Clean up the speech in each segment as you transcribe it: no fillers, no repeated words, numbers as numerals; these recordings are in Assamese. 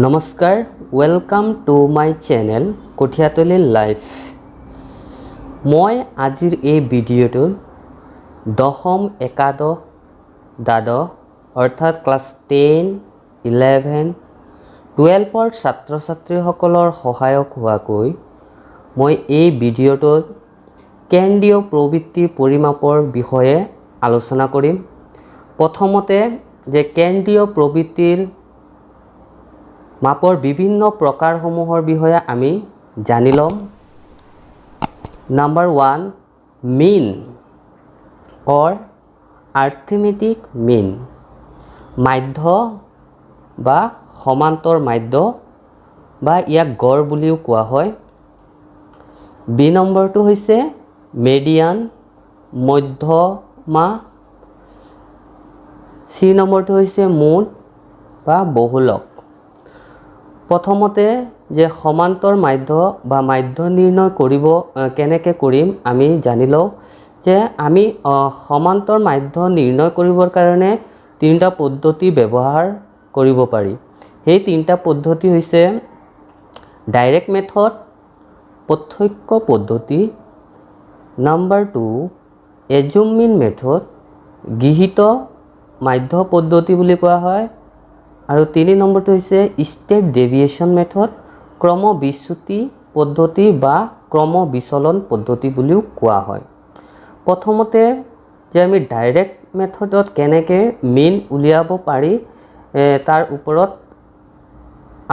নমস্কাৰ welcome to my channel Kathiatoli life. মই আজিৰ এই ভিডিঅ'টোত দশম একাদশ দ্বাদশ অৰ্থাৎ ক্লাছ 10, 11, 12ৰ ছাত্ৰ ছাত্ৰীসকলৰ সহায়ক হোৱাকৈ মই এই ভিডিঅ'টোত কেন্দ্ৰীয় প্ৰবৃত্তি পৰিমাপৰ বিষয়ে আলোচনা কৰিম। প্ৰথমতে যে কেন্দ্ৰীয় প্ৰবৃত্তিৰ মাপৰ বিভিন্ন প্ৰকাৰসমূহৰ বিষয়ে আমি জানি ল'ম। নাম্বাৰ 1 মিন অৰ আৰ্থমেটিক মিন, মাধ্য বা সমান্তৰ মাধ্য বা ইয়াক গড় বুলিও কোৱা হয়। বি নম্বৰটো হৈছে মেডিয়ান, মধ্যমা। চি নম্বৰটো হৈছে মুঠ বা বহুলক। প্ৰথমতে যে সমান্তৰ মাধ্য বা মাধ্য নিৰ্ণয় কৰিব কেনেকৈ কৰিম আমি জানি লওঁ। যে আমি সমান্তৰ মাধ্য নিৰ্ণয় কৰিবৰ কাৰণে তিনিটা পদ্ধতি ব্যৱহাৰ কৰিব পাৰি। সেই তিনিটা পদ্ধতি হৈছে ডাইৰেক্ট মেথড, প্ৰত্যক্ষ পদ্ধতি, নাম্বাৰ 2 এজুমিন মেথড, গৃহীত মাধ্য পদ্ধতি বুলি কোৱা হয়, আৰু 3 নম্বৰটো হৈছে ষ্টেপ ডেভিয়েশ্যন মেথড, ক্ৰম বিচ্যুতি পদ্ধতি বা ক্ৰম বিচলন পদ্ধতি বুলিও কোৱা হয়। প্ৰথমতে যে আমি ডাইৰেক্ট মেথডত কেনেকৈ মিন উলিয়াব পাৰি তাৰ ওপৰত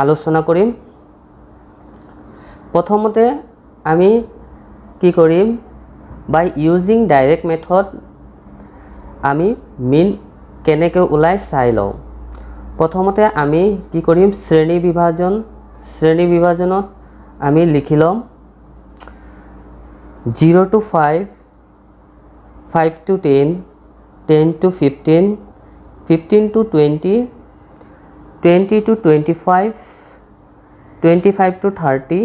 আলোচনা কৰিম। প্ৰথমতে আমি কি কৰিম, বাই ইউজিং ডাইৰেক্ট মেথড আমি মিন কেনেকৈ ওলাই চাই লওঁ। প্ৰথমতে আমি কি কৰিম, শ্ৰেণী বিভাজনত আমি লিখি ল'ম 0 to 5, 5 to 10, 10 to 15, 15 to 20, 20 to 25, 25 to 30,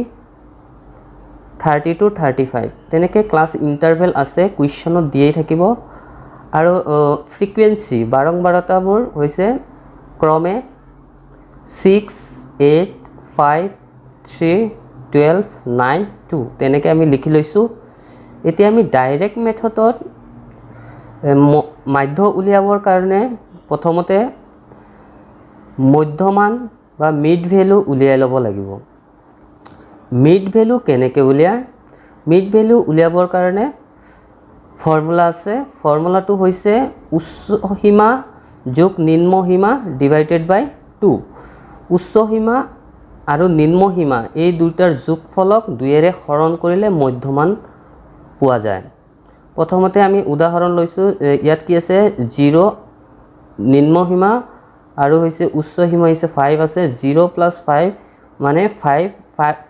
30 to 35 তেনেকৈ ক্লাছ ইণ্টাৰভেল আছে, কুৱেশ্যনত দিয়েই থাকিব। আৰু ফ্ৰিকুৱেঞ্চি বাৰম্বাৰতাবোৰ হৈছে ক্ৰমে 6, 8, 5, 3, 12, 9, 2 তেনেকৈ আমি লিখি লৈছোঁ। এতিয়া আমি ডাইৰেক্ট মেথডত মাধ্য উলিয়াবৰ কাৰণে প্ৰথমতে মধ্যমান বা মিড ভেলু উলিয়াই ল'ব লাগিব। মিড ভেলু কেনেকৈ উলিয়ায়, মিড ভেলু উলিয়াবৰ কাৰণে ফৰ্মুলা আছে। ফৰ্মুলাটো হৈছে উচ্চ সীমা যোগ নিম্ন সীমা ডিভাইডেড বাই 2। উচ্চ সীমা আৰু নিম্ন সীমা এই দুটাৰ যোগফলক 2ৰে হৰণ কৰিলে মধ্যমান পোৱা যায়। প্ৰথমতে আমি উদাহৰণ লৈছোঁ, ইয়াত কি আছে 0 নিম্ন সীমা আৰু হৈছে উচ্চ সীমা হৈছে 5 আছে। 0 + 5 মানে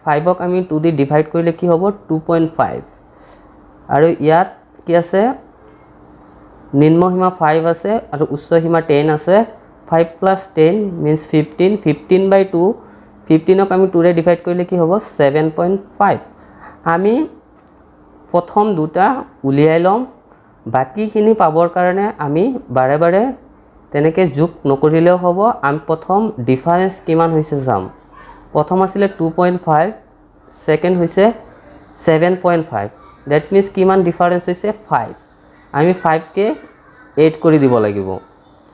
5ক আমি 2 দি ডিভাইড কৰিলে কি হ'ব 2.5। আৰু ইয়াত কি আছে নিম্ন সীমা 5 আছে আৰু উচ্চ সীমা 10 আছে। 5 + 10 means 15, 15/2, 15ক আমি 2ৰে ডিভাইড কৰিলে কি হ'ব 7.5। আমি প্ৰথম দুটা উলিয়াই ল'ম, বাকীখিনি পাবৰ কাৰণে আমি বাৰে বাৰে তেনেকৈ যোগ নকৰিলেও হ'ব। আমি প্ৰথম ডিফাৰেঞ্চ কিমান হৈছে চাম। প্ৰথম আছিলে 2.5, ছেকেণ্ড হৈছে 7.5, ডেট মিনছ কিমান ডিফাৰেঞ্চ হৈছে 5। আমি 5কে 8 কৰি দিব লাগিব।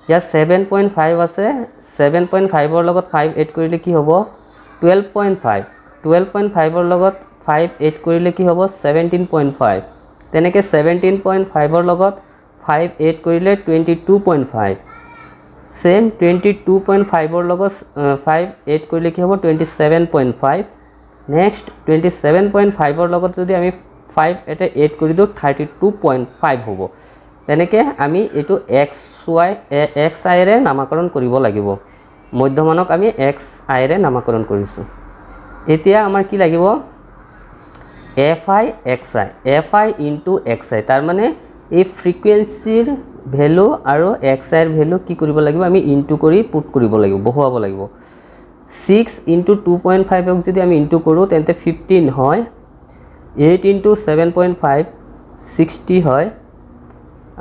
ইয়াত 7.5 আছে, 7.5ৰ লগত 5 এড কৰিলে কি হ'ব 12.5, 12.5ৰ লগত 5 এড কৰিলে কি হ'ব 17.5। তেনেকৈ 17.5ৰ লগত 5 এড কৰিলে 22.5, ছেম 22.5ৰ লগত 5 এড কৰিলে কি হ'ব 27.5। নেক্সট 27.5ৰ লগত যদি আমি 5 এটা এড কৰি দিওঁ 32.5 হ'ব। তেনেকৈ আমি এইটো এক্স আইৰে নামাকৰণ কৰিব লাগিব। মধ্যমানক আমি এক্স আইৰে নামাকৰণ কৰিছোঁ। এতিয়া আমাৰ কি লাগিব এফ আই ইনটু এক্স আই, তাৰমানে এই ফ্ৰিকুৱেঞ্চিৰ ভেলু আৰু এক্স আইৰ ভেলু কি কৰিব লাগিব আমি ইনটু কৰি পুট কৰিব লাগিব, বহুৱাব লাগিব। 6 × 2.5ক যদি আমি ইনটু কৰোঁ তেন্তে 15 হয়। 8 × 7.5 60 হয়।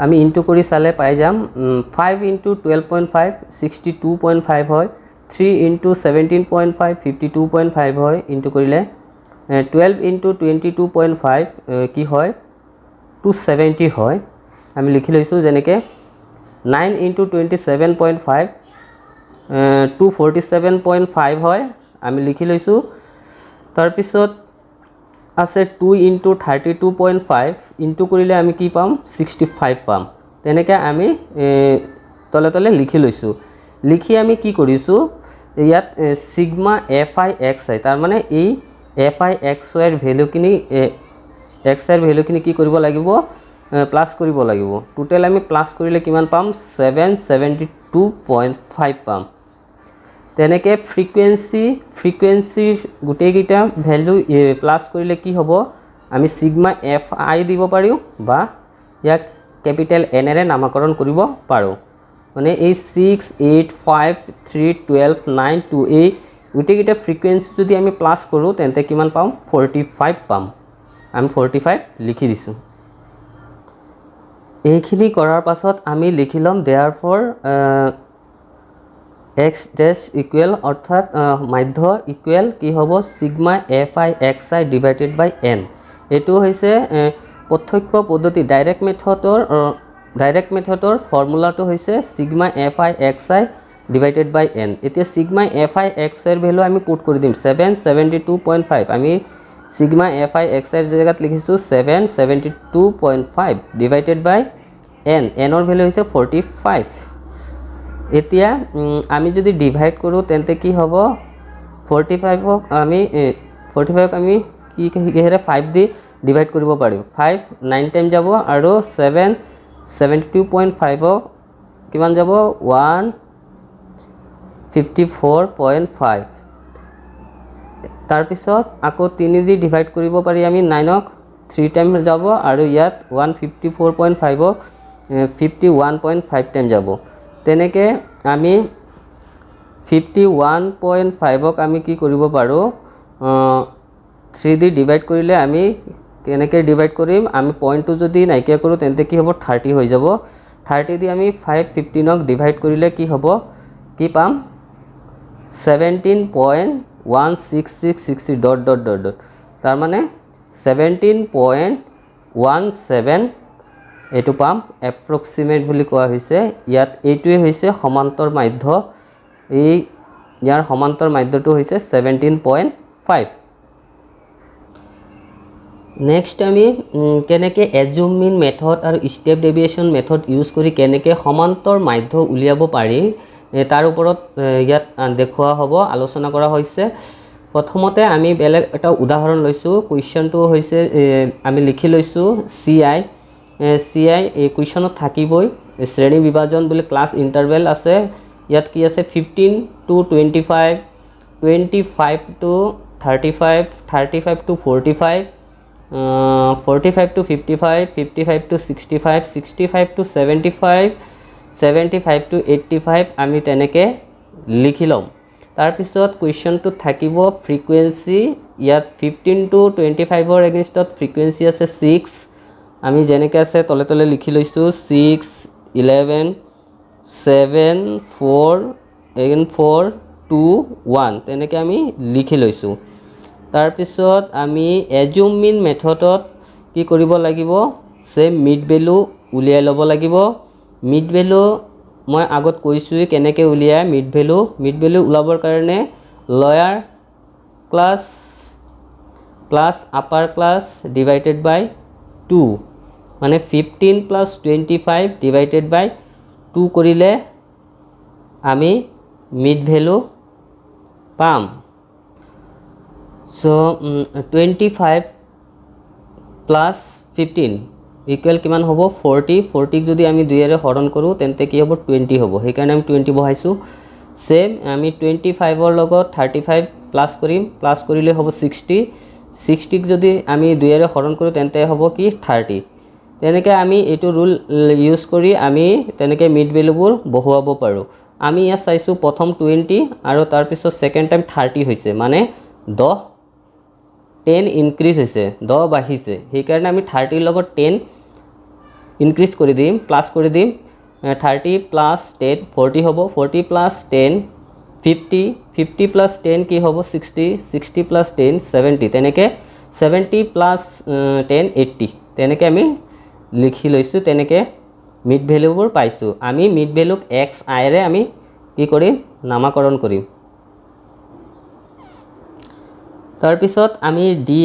আমি ইনটু কৰি চালে পাই যাম 5 × 12.5 62.5 হয়। 3 ইনটু 17.5 52.5 হয় ইনটু কৰিলে 12 ইনটু 22.5 কি হয় 270 হয় আমি লিখি লৈছোঁ যেনেকৈ 9 ইনটু 27.5 247.5 হয় আমি লিখি লৈছোঁ তাৰপিছত আছে 2 ইনটু 32.5 ইনটু কৰিলে আমি কি পাম 65 পাম তেনেকৈ আমি তলে তলে লিখি লৈছোঁ লিখি আমি কি কৰিছোঁ ইয়াত সিগমা fi(xi) তাৰ মানে এই fi(xy) এৰ ভ্যালুখিনি x এৰ ভ্যালুখিনি কি কৰিব লাগিব প্লাস কৰিব লাগিব টোটাল আমি প্লাস কৰিলে কিমান পাম 772.5 পাম তেনেকৈ ফ্ৰিকুৱেন্সি গোটেইকেইটা ভ্যালু প্লাস কৰিলে কি হ'ব আমি সিগমা fi দিব পাৰোঁ বা ইয়াক ক্যাপিটেল n এৰে নামকৰণ কৰিব পাৰোঁ মানে এই 6 8 5 3 12 9 2 এই গোটেইকেইটা ফ্ৰিকুৱেন্সি যদি আমি প্লাস কৰোঁ তেন্তে কিমান পাম 45 পাম আমি 45 লিখি দিছোঁ এইখিনি কৰাৰ পাছত আমি লিখি লম therefore x dash equal অৰ্থাৎ মাধ্য ইকুৱেল কি হ'ব সিগমা fi(xi) ডিভাইডেড বাই n এটো হৈছে প্ৰত্যক্ষ পদ্ধতি ডাইৰেক্ট মেথডৰ ফৰ্মুলাটো হৈছে সিগমা fi(xi) ডিভাইডেড বাই n এতিয়া সিগমা fi(xi) এর ভ্যালু আমি পুট কৰি দিম 772.5 আমি সিগমা fi(xi) এর জায়গাত লিখিছো 772.5 ডিভাইডেড বাই n এর ভ্যালু হৈছে 45 এতিয়া আমি যদি ডিভাইড কৰো তেন্তে কি হ'ব 45 ক আমি 45 ক আমি কি কিহেৰে 5 দি ডিভাইড কৰিব পাৰিম 5 9 টাইম যাব আৰু 7 72.5 কিমান যাব 154.5 তাৰ পিছত আকৌ 3 দি ডিভাইড কৰিব পাৰি আমি 9 ক 3 টাইম যাব আৰু ইয়াত 154.5 51.5 টাইম যাব তেনেকৈ আমি 51.5 ক আমি কি কৰিব পাৰোঁ 3 দি ডিভাইড কৰিলে আমি কেনেকৈ ডিভাইড কৰিম আমি পইণ্টটো যদি নাইকিয়া কৰোঁ তেন্তে কি হ'ব 30 হৈ যাব 30 দি আমি 515 ক ডিভাইড কৰিলে কি হ'ব কি পাম 17.16660 তাৰ মানে 17.17 এটো পাম এপ্ৰক্সিমেট বুলি কোৱা হৈছে ইয়াত এইটোৱে হৈছে সমান্তৰ মাধ্য এই ইয়াৰ সমান্তৰ মাধ্যটো হৈছে 17.5 নেক্সট আমি কেনেকৈ এজুম মিন মেথড আৰু স্টেপ ডেভিয়েশন মেথড ইউজ কৰি কেনেকৈ সমান্তৰ মাধ্য উলিয়াব পাৰি তাৰ ওপৰত ইয়াত দেখুৱা হ'ব আলোচনা কৰা হৈছে প্ৰথমতে আমি বেলেগ এটা উদাহৰণ লৈছো কোৱেশ্চনটো হৈছে আমি লিখি লৈছো ci এই কোৱেশ্চনত থাকিবই শ্ৰেণী বিভাজন বুলি ক্লাস ইন্টাৰভেল আছে ইয়াত কি আছে 15 to 25 25 to 35 35 to 45 45 to 55 55 to 65 65 to 75 75 to 85 আমি তেনেকৈ লিখি লম তাৰ পিছত কোৱেশ্চনটো থাকিব ফ্ৰিকুৱেন্সি ইয়াত 15 to 25 ৰ এগেইনষ্টত ফ্ৰিকুৱেন্সি আছে 6 আমি যেনেকৈ আছে তলে তলে লিখি লৈছো 6 11 7 4 again 4 2 1 তেনেকৈ আমি লিখি লৈছো তাৰ পিছত আমি এজুম মিন মেথডত কি কৰিব লাগিব সে মিড ভ্যালু উলিয়াই ল'ব লাগিব মিড ভ্যালু মই আগত কৈছোই কেনেকৈ উলিয়াই মিড ভ্যালু উলাবৰ কাৰণে lower class plus upper class divided by 2 মানে 15 plus 25 divided by 2 কৰিলে আমি মিড ভ্যালু পাম so 25 plus 15 ইকুৱেল কিমান হ'ব 40 40 যদি আমি 2 এৰে হৰণ কৰো তেন্তে কি হ'ব 20 হ'ব সেই কাৰণে আমি 20 বহাইছো সেম আমি 25 ৰ লগত 35 প্লাস কৰিম প্লাস কৰিলে হ'ব 60 60 যদি আমি 2 এৰে হৰণ কৰো তেন্তে হ'ব কি 30 তেনেকৈ আমি এটো ৰুল ইউজ কৰি আমি তেনেকৈ মিড ভ্যালুবোৰ বহুৱাব পাৰো আমি ইয়া চাইছো প্ৰথম 20 আৰু তাৰ পিছত সেকেন্ড টাইম 30 হৈছে মানে 10 ইনক্ৰিজ হৈছে 10 বাঢ়িছে সেই কাৰণে আমি 30 লগত 10 ইনক্ৰিজ কৰি দিম প্লাস কৰি দিম 30 plus 10 40 হ'ব 40 plus 10 50 50 প্লাছ 10 কি হ'ব 60 60 প্লাছ 10 70 তেনেকৈ 70 প্লাছ 10 80 তেনেকৈ আমি লিখি লৈছোঁ তেনেকৈ মিড ভেলুবোৰ পাইছোঁ আমি মিড ভেলুক এক্স আইৰে আমি কি কৰিম নামাকৰণ কৰিম তাৰপিছত আমি ডি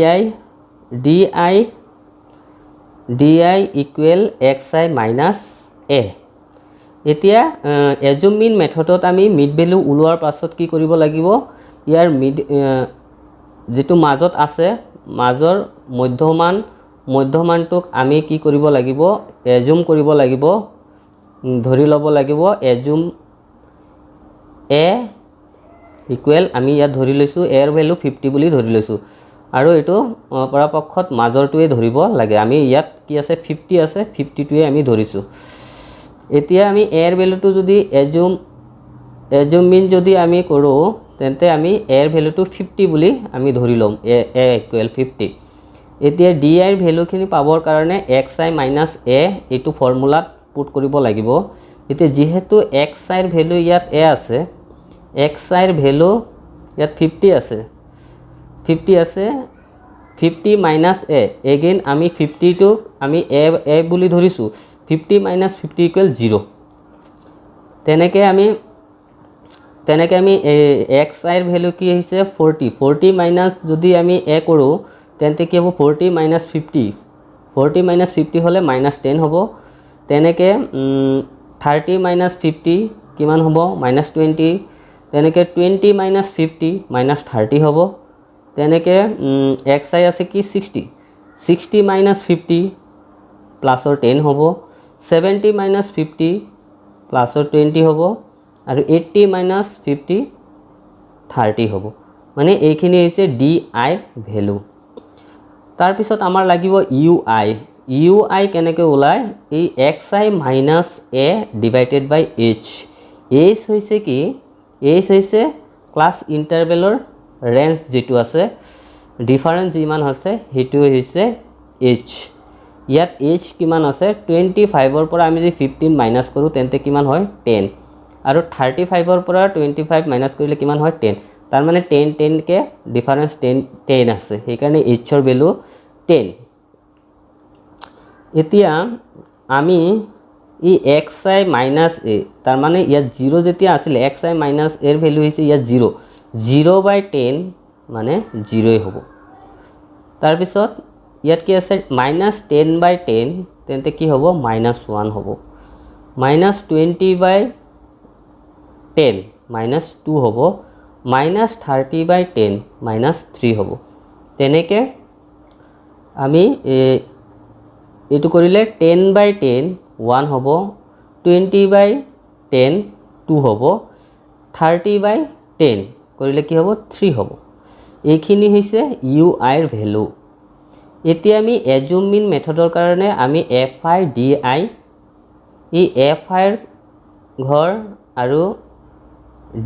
আই ইকুৱেল এক্স আই মাইনাছ এ এতিয়া এজুম মিন মেথডত আমি মিড ভেলু ওলোৱাৰ পাছত কি কৰিব লাগিব ইয়াৰ যেটো মাজত আছে মাজৰ মধ্যমানটোক আমি কি কৰিব লাগিব এজুম কৰিব লাগিব ধৰি ল'ব লাগিব এজুম এ ইকুৱেল আমি ইয়াত ধৰি লৈছোঁ এৰ ভেলু 50 বুলি ধৰি লৈছোঁ আৰু এটো পৰাপক্ষত মাজৰটোৱে ধৰিব লাগে আমি ইয়াত কি আছে 50 আছে 50টোৱে আমি ধৰিছোঁ এতিয়া আমি এৰ ভেলুটো যদি এজুম মিন যদি আমি কৰোঁ তেন্তে আমি এৰ ভেলুটো 50 বুলি আমি ধৰি ল'ম এ ইকুৱেল 50 এতিয়া ডি আইৰ ভেলুখিনি পাবৰ কাৰণে এক্স আই মাইনাছ এ এইটো ফৰ্মুলাত পুট কৰিব লাগিব এতিয়া যেহেতু এক্স আইৰ ভেলু ইয়াত এ আছে এক্স আইৰ ভেলু ইয়াত 50 আছে 50 মাইনাছ এ এগেইন আমি 50টো আমি এ বুলি ধৰিছোঁ 50 মাইনাছ 50 ইকুৱেল 0 তেনেকৈ আমি এক্স আইৰ ভেলু কি আহিছে 40 মাইনাছ যদি আমি এ কৰোঁ তেন্তে কি হ'ব 40 মাইনাছ 50 হ'লে মাইনাছ 10 হ'ব তেনেকৈ 30 মাইনাছ 50 কিমান হ'ব মাইনাছ 20 তেনেকৈ 20 মাইনাছ 50 মাইনাছ 30 হ'ব তেনেকৈ এক্স আই আছে কি 60 মাইনাছ 50 প্লাছৰ 10 হ'ব 70 মাইনাছ 50 প্লাছৰ 20 হ'ব আৰু 80 মাইনাছ 50 30 হ'ব মানে এইখিনি হৈছে ডি আইৰ ভেলু তাৰপিছত আমাৰ লাগিব ইউ আই কেনেকৈ ওলায় এই এক্স আই মাইনাছ এ ডিভাইডেড বাই এইচ হৈছে কি এইচ হৈছে ক্লাছ ইণ্টাৰভেলৰ ৰেঞ্জ যেটো আছে ডিফাৰেঞ্চ যিমান আছে সেইটো হৈছে এইচ ইয়াত এইচ কিমান আছে 25ৰ পৰা আমি যদি 15 মাইনাছ কৰোঁ তেন্তে কিমান হয় 10 আৰু 35ৰ পৰা 25 মাইনাছ কৰিলে কিমান হয় 10 তাৰ মানে 10 কে ডিফাৰেঞ্চ 10 আছে সেইকাৰণে এইচৰ ভেলু 10 এতিয়া আমি ই এক্স আই মাইনাছ এ তাৰ মানে ইয়াত 0 যেতিয়া আছিলে এক্স আই মাইনাছ এৰ ভেলু হৈছে ইয়াত 0/10 মানে 0 হ'ব তাৰপিছত ইয়াত কি আছে -10/10 তেন্তে কি হ'ব -1 হ'ব -20/10 -2 হ'ব -30/10 -3 হ'ব তেনেকৈ আমি এইটো কৰিলে 10/10 1 হ'ব 20/10 2 হ'ব 30/10 কৰিলে কি হ'ব 3 হ'ব এইখিনি হৈছে ইউ আইৰ ভেলু এতিয়া আমি এজুম মিন মেথডৰ কাৰণে আমি এফ আই ডি আই এই এফ আইৰ ঘৰ আৰু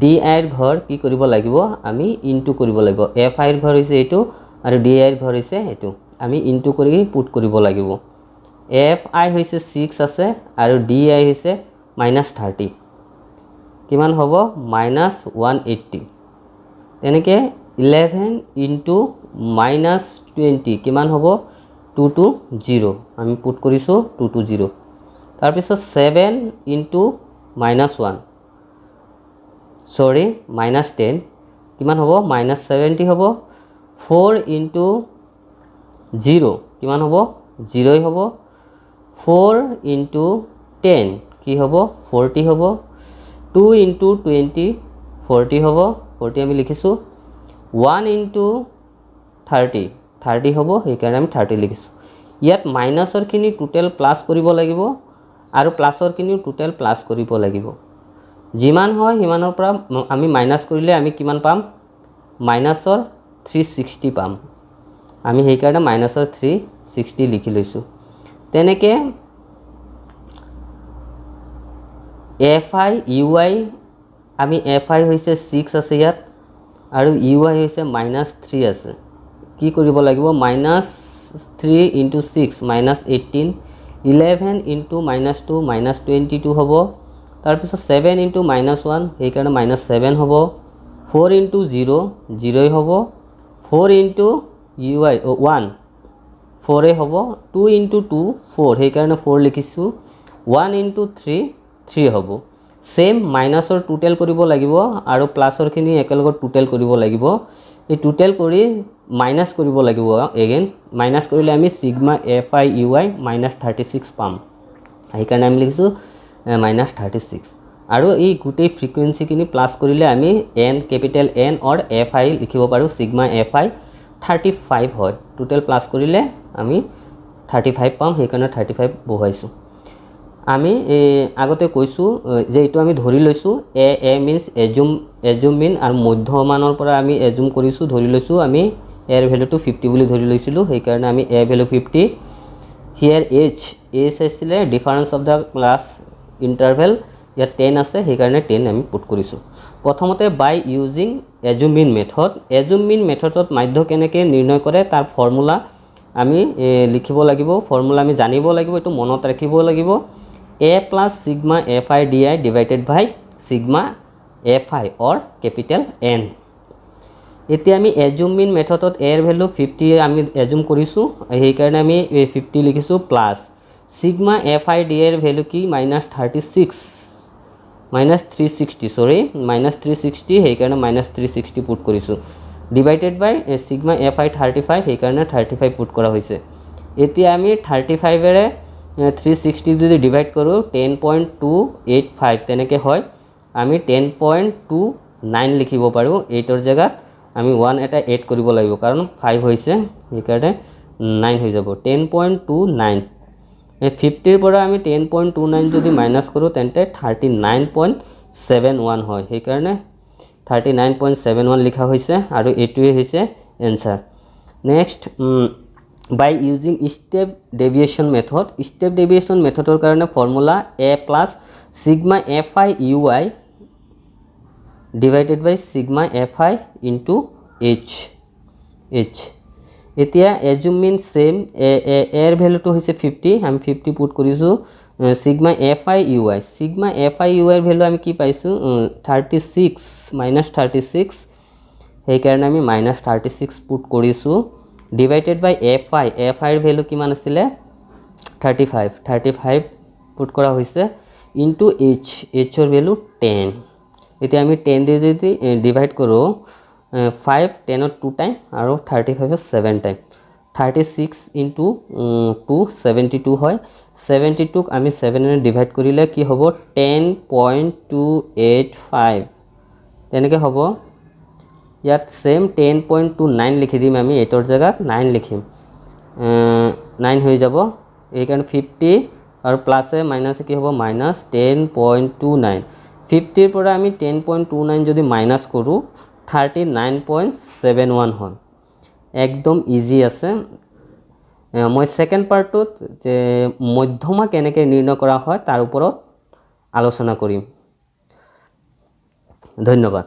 ডি আইৰ ঘৰ কি কৰিব লাগিব আমি ইনটু কৰিব লাগিব এফ আইৰ ঘৰ হৈছে এইটো আৰু ডি আইৰ ঘৰ হৈছে এইটো আমি ইনটু কৰি পুট কৰিব লাগিব এফ আই হৈছে 6 আছে আৰু ডি আই হৈছে -30 কিমান হ'ব -180 তেনেকৈ 11 ইনটু -20 কিমান হ'ব 2 to 0 আমি পুট কৰিছোঁ 2 to 0 তাৰপিছত 7 ইনটু -1 সৰি -10 কিমান হ'ব -70 হ'ব 4 ইনটু 0 কিমান হ'ব 0 হ'ব 4 ইনটু 10 কি হ'ব 40 হ'ব 2 ইনটু 20 40 হ'ব 40 আমি লিখিছোঁ 1 ইনটু 30 হ'ব সেইকাৰণে আমি 30 লিখিছোঁ ইয়াত মাইনাছৰখিনি টোটেল প্লাছ কৰিব লাগিব আৰু প্লাছৰখিনিও টোটেল প্লাছ কৰিব লাগিব যিমান হয় সিমানৰ পৰা আমি মাইনাছ কৰিলে আমি কিমান পাম মাইনাছৰ 360 পাম আমি সেইকাৰণে মাইনাছৰ 360 লিখি লৈছোঁ তেনেকৈ এফ আই ইউ আই আমি এফ আই হৈছে 6 আছে ইয়াত আৰু ইউ আই হৈছে -3 আছে কি কৰিব লাগিব -3 ইনটু 6 -18 11 ইনটু -2 -22 হ'ব তাৰপিছত 7 ইনটু -1 সেইকাৰণে -7 হ'ব 4 ইনটু 0 0 হ'ব 4 ইনটু UI 1 4 হ'ব 2 ইনটু 2 4 সেইকাৰণে 4 লিখিছোঁ 1 ইনটু 3 3 হ'ব সেম মাইনাসৰ টোটাল কৰিব লাগিব আৰু প্লাসৰখিনি একেলগত টোটাল কৰিব লাগিব এই টোটাল কৰি মাইনাস কৰিব লাগিব এগেইন মাইনাস কৰিলে আমি সিগমা fi ui -36 পাম সেইকাৰণে আমি লিখিছোঁ -36 আৰু এই গোটেই ফ্ৰিকুৱেন্সিখিনি প্লাস কৰিলে আমি n ক্যাপিটেল N অৰ fi লিখিব পাৰো সিগমা fi 35 হয় টোটাল প্লাস কৰিলে আমি 35 পাম সেইকাৰণে 35 বহাইছো আমি আগতে কৈছো যে এটো আমি ধৰি লৈছো a means assume mean আৰু মধ্যমানৰ পৰা আমি assume কৰিছো ধৰি লৈছো আমি a এৰ ভ্যালুটো 50 বুলি ধৰি লৈছিলো সেই কাৰণে আমি a ভ্যালু 50 here h আছিল difference of the class interval ইয়াত 10 আছে সেই কাৰণে 10 আমি পুট কৰিছো প্ৰথমতে বাই ইউজিং assume mean মেথডত মাধ্য কেনেকৈ নিৰ্ণয় কৰে তাৰ ফৰ্মুলা আমি লিখিব লাগিব ফৰ্মুলা আমি জানিব লাগিব এটো মনত ৰাখিব লাগিব a plus sigma fi di divided by sigma fi or capital N এতিয়া আমি assume mean মেথডত a এর ভ্যালু 50 আমি assume কৰিছো সেই কাৰণে আমি 50 লিখিছো প্লাস sigma fi di এৰ ভ্যালু কি -36 -360 সৰি -360 সেই কাৰণে -360 পুট কৰিছো ডিভাইডেড বাই sigma fi 35 সেই কাৰণে 35 পুট কৰা হৈছে এতিয়া আমি 35 এৰে 360 যদি ডিভাইড কৰো 10.285 তেনেকে হয় আমি 10.29 লিখিব পাৰো 8 এৰ জায়গাত আমি 1 এটা এড কৰিব লাগিব কাৰণ 5 হৈছে এই কাৰণে 9 হৈ যাব 10.29 50 এৰ পৰা আমি 10.29 যদি মাইনাস কৰো তেন্তে 39.71 হয় সেই কাৰণে 39.71 লিখা হৈছে আৰু এটোৱে হৈছে answer next by using step deviation মেথডৰ কাৰণে formula a plus sigma fi ui divided by sigma fi into h এতিয়া assume mean same a এর ভ্যালুটো হৈছে 50 আমি 50 পুট কৰিছো sigma fi ui এৰ ভ্যালু আমি কি পাইছো 36 -36 সেই কাৰণে আমি -36 পুট কৰিছো divided by fi এৰ ভ্যালু কিমান আছিল 35 পুট কৰা হৈছে into h এৰ ভ্যালু 10 এতিয়া আমি 10 দিয়ে যদি ডিভাইড কৰো 5 10 ৰ 2 টাইম আৰু 35 ৰ 7 টাইম 36 into 2 72 হয় 72 ক আমি 7 এৰে ডিভাইড কৰিলে কি হ'ব 10.285 তেনেকে হ'ব ইয়াত সেম 10.29 লিখি দিম আমি 8 এর জায়গাত 9 লিখিম 9 হৈ যাব এই কাৰণ 50 আৰু প্লাসে মাইনাসে কি হ'ব -10.29 50 এৰ পৰা আমি 10.29 যদি মাইনাস কৰো 39.71 হয় একদম ইজি আছে মই সেকেন্ড পাৰ্টত যে মধ্যমা কেনেকৈ নিৰ্ণয় কৰা হয় তাৰ ওপৰত আলোচনা কৰিম ধন্যবাদ।